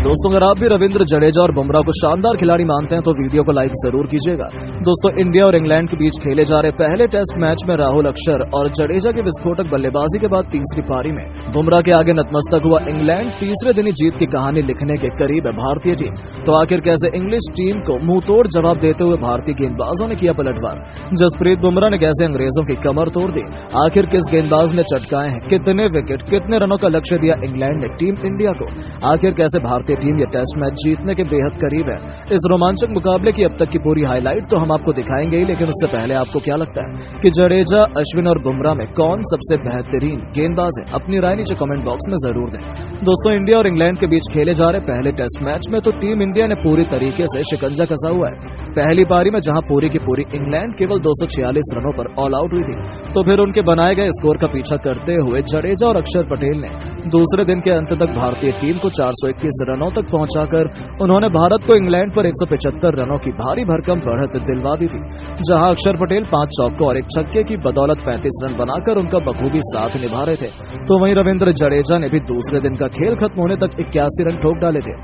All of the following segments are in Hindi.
दोस्तों, अगर आप भी रविंद्र जडेजा और बुमराह को शानदार खिलाड़ी मानते हैं तो वीडियो को लाइक जरूर कीजिएगा। दोस्तों, इंडिया और इंग्लैंड के बीच खेले जा रहे पहले टेस्ट मैच में राहुल अक्षर और जडेजा की विस्फोटक बल्लेबाजी के बाद तीसरी पारी में बुमराह के आगे नतमस्तक हुआ इंग्लैंड तीसरे दिन ही जीत की कहानी लिखने के करीब है भारतीय टीम। तो आखिर कैसे इंग्लिश टीम को मुंहतोड़ जवाब देते हुए भारतीय गेंदबाजों ने किया पलटवार? जसप्रीत बुमराह ने कैसे अंग्रेजों की कमर तोड़ दी? आखिर किस गेंदबाज ने चटकाए हैं? कितने विकेट, कितने रनों का लक्ष्य दिया इंग्लैंड ने टीम इंडिया को? आखिर कैसे भारतीय टीम ये टेस्ट मैच जीतने के बेहद करीब है? इस रोमांचक मुकाबले की अब तक की पूरी हाईलाइट तो हम आपको दिखाएंगे ही, लेकिन उससे पहले आपको क्या लगता है कि जडेजा, अश्विन और बुमराह में कौन सबसे बेहतरीन गेंदबाज है? अपनी राय नीचे कमेंट बॉक्स में जरूर दें। दोस्तों, इंडिया और इंग्लैंड के बीच खेले जा रहे पहले टेस्ट मैच में तो टीम इंडिया ने पूरी तरीके से शिकंजा कसा हुआ है। पहली पारी में जहां पूरी की पूरी इंग्लैंड केवल 246 रनों पर ऑल आउट हुई थी, तो फिर उनके बनाए गए स्कोर का पीछा करते हुए जडेजा और अक्षर पटेल ने दूसरे दिन के अंत तक भारतीय टीम को 421 रनों तक पहुंचाकर उन्होंने भारत को इंग्लैंड पर 175 रनों की भारी भरकम बढ़त दिलवा दी थी। जहां अक्षर पटेल 5 चौकों और 1 छक्के की बदौलत 35 रन बनाकर उनका बखूबी साथ निभा रहे थे, तो वहीं रविंद्र जडेजा ने भी दूसरे दिन का खेल खत्म होने तक 81 रन ठोक डाले थे।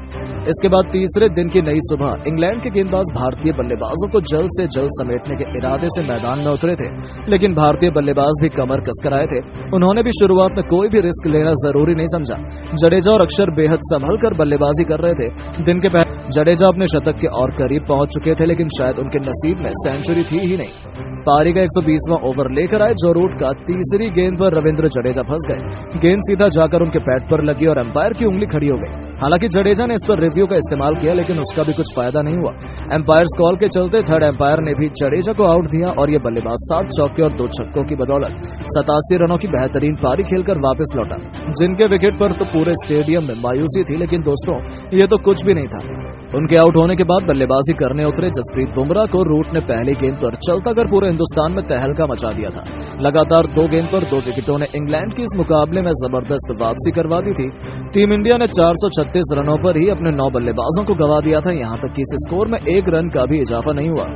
इसके बाद तीसरे दिन की नई सुबह इंग्लैंड के गेंदबाज भारतीय बल्लेबाजों को जल्द से जल्द समेटने के इरादे से मैदान में उतरे थे, लेकिन भारतीय बल्लेबाज भी कमर कसकर आए थे। उन्होंने भी शुरुआत में कोई भी रिस्क लेना जरूरी नहीं समझा। जडेजा और अक्षर बेहद संभल कर बल्लेबाजी कर रहे थे। दिन के पहले जडेजा अपने शतक के और करीब पहुंच चुके थे, लेकिन शायद उनके नसीब में सेंचुरी थी ही नहीं। पारी का 120वां ओवर लेकर आए जो रूट का तीसरी गेंद पर रविंद्र जडेजा फंस गए। गेंद सीधा जाकर उनके पैड पर लगी और अंपायर की उंगली खड़ी हो गई। हालांकि जडेजा ने इस पर रिव्यू का इस्तेमाल किया, लेकिन उसका भी कुछ फायदा नहीं हुआ। एम्पायर्स कॉल के चलते थर्ड एम्पायर ने भी जडेजा को आउट दिया और ये बल्लेबाज 7 चौके और 2 छक्कों की बदौलत 87 रनों की बेहतरीन पारी खेलकर वापस लौटा, जिनके विकेट पर तो पूरे स्टेडियम में मायूसी थी। लेकिन दोस्तों, ये तो कुछ भी नहीं था। उनके आउट होने के बाद बल्लेबाजी करने उतरे जसप्रीत बुमराह को रूट ने पहली गेंद पर चलता कर पूरे हिंदुस्तान में तहलका मचा दिया था। लगातार 2 गेंद पर 2 विकेटों ने इंग्लैंड की इस मुकाबले में जबरदस्त वापसी करवा दी थी। टीम इंडिया ने 436 रनों पर ही अपने 9 बल्लेबाजों को गंवा दिया था। यहां तक कि इस स्कोर में 1 रन का भी इजाफा नहीं हुआ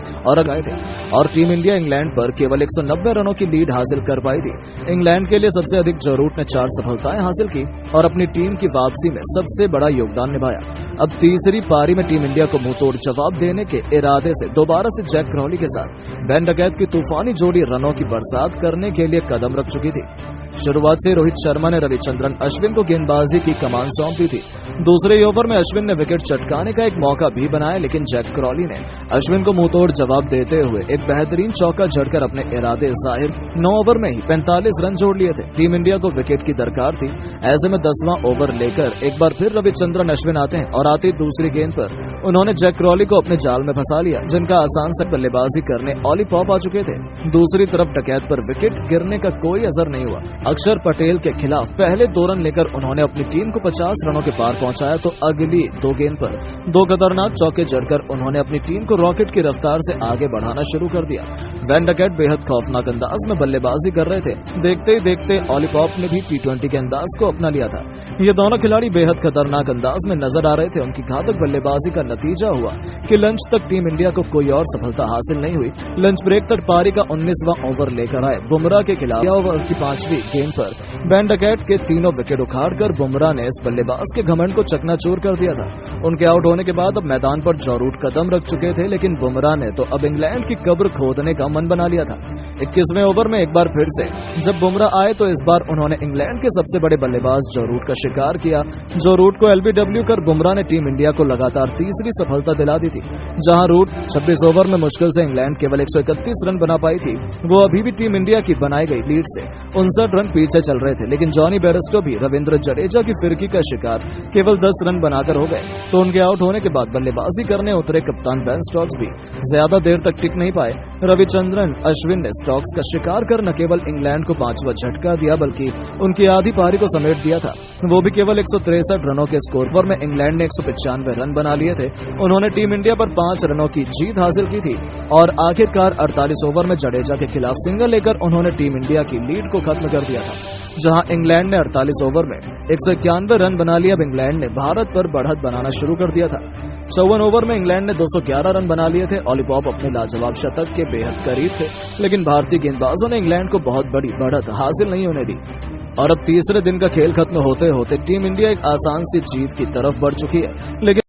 और टीम इंडिया इंग्लैंड पर केवल 190 रनों की लीड हासिल कर पाई थी। इंग्लैंड के लिए सबसे अधिक जो रूट ने 4 सफलताएं हासिल की और अपनी टीम की वापसी में सबसे बड़ा योगदान निभाया। अब तीसरी पारी में टीम इंडिया को मुंहतोड़ जवाब देने के इरादे से दोबारा से जैक क्रॉली के साथ बेन डकैत की तूफानी जोड़ी रनों की बरसात करने के लिए कदम रख चुकी थी। शुरुआत से रोहित शर्मा ने रविचंद्रन अश्विन को गेंदबाजी की कमान सौंप दी थी। दूसरे ओवर में अश्विन ने विकेट चटकाने का एक मौका भी बनाया, लेकिन जैक क्रॉली ने अश्विन को मुंहतोड़ जवाब देते हुए एक बेहतरीन चौका जड़कर अपने इरादे जाहिर 9 ओवर में ही 45 रन जोड़ लिए थे। टीम इंडिया को विकेट की दरकार थी। ऐसे में 10वां ओवर लेकर एक बार फिर रविचंद्रन अश्विन आते हैं और आती दूसरी गेंद पर उन्होंने जैक क्रॉली को अपने जाल में फंसा लिया, जिनका आसान से बल्लेबाजी करने ऑली पॉप आ चुके थे। दूसरी तरफ डकैत पर विकेट गिरने का कोई असर नहीं हुआ। अक्षर पटेल के खिलाफ पहले 2 रन लेकर उन्होंने अपनी टीम को 50 रनों के पार पहुंचाया, तो अगली 2 गेंद पर 2 खतरनाक चौके जड़कर उन्होंने अपनी टीम को रॉकेट की रफ्तार से आगे बढ़ाना शुरू कर दिया। वैन डकैट बेहद खौफनाक अंदाज में बल्लेबाजी कर रहे थे। देखते ही देखते ऑली पॉप ने भी T20 के अंदाज को अपना लिया था। ये दोनों खिलाड़ी बेहद खतरनाक अंदाज में नजर आ रहे थे। उनकी घातक बल्लेबाजी का नतीजा हुआ कि लंच तक टीम इंडिया को कोई और सफलता हासिल नहीं हुई। लंच ब्रेक तक पारी का 19वां ओवर लेकर आए बुमराह के खिलाफ ओवर की 5वीं गेंद पर बेन डकैट के 3 विकेट उखाड़कर बुमराह ने इस बल्लेबाज के घमंड को चकनाचूर कर दिया था। उनके आउट होने के बाद अब मैदान पर जो रूट कदम रख चुके थे, लेकिन बुमराह ने तो अब इंग्लैंड की कब्र खोदने का मन बना लिया था। 21वें ओवर में एक बार फिर से जब बुमराह आए तो इस बार उन्होंने इंग्लैंड के सबसे बड़े बल्लेबाज जो रूट का शिकार किया। जो रूट को LBW कर बुमराह ने टीम इंडिया को लगातार तीसरी सफलता दिला दी थी। जहां रूट 26 ओवर में मुश्किल से इंग्लैंड केवल 131 रन बना पाई थी, वो अभी भी टीम इंडिया की बनाई गई लीड से 59 रन पीछे चल रहे थे। लेकिन जॉनी बेयरस्टो भी रविंद्र जडेजा की फिरकी का शिकार केवल 10 रन बनाकर हो गए। तो उनके आउट होने के बाद बल्लेबाजी करने उतरे कप्तान बेन स्टोक्स भी ज्यादा देर तक टिक नहीं पाए। रविचंद्रन अश्विन ने स्टोक्स का शिकार कर न केवल इंग्लैंड को 5वां झटका दिया, बल्कि उनकी आधी पारी को समेट दिया था। वो भी केवल 163 रनों के स्कोर पर में इंग्लैंड ने 195 रन बना लिए थे। उन्होंने टीम इंडिया पर 5 रनों की जीत हासिल की थी और आखिरकार 48 ओवर में जडेजा के खिलाफ सिंगल लेकर उन्होंने टीम इंडिया की लीड को खत्म कर दिया था। जहां इंग्लैंड ने 48 ओवर में 191 रन बना लिया। अब इंग्लैंड ने भारत पर बढ़त बनाना शुरू कर दिया था। 54 ओवर में इंग्लैंड ने 211 रन बना लिए थे। ऑली पॉप अपने लाजवाब शतक के बेहद करीब थे, लेकिन भारतीय गेंदबाजों ने इंग्लैंड को बहुत बड़ी बढ़त हासिल नहीं होने दी। और अब तीसरे दिन का खेल खत्म होते होते टीम इंडिया एक आसान सी जीत की तरफ बढ़ चुकी है, लेकिन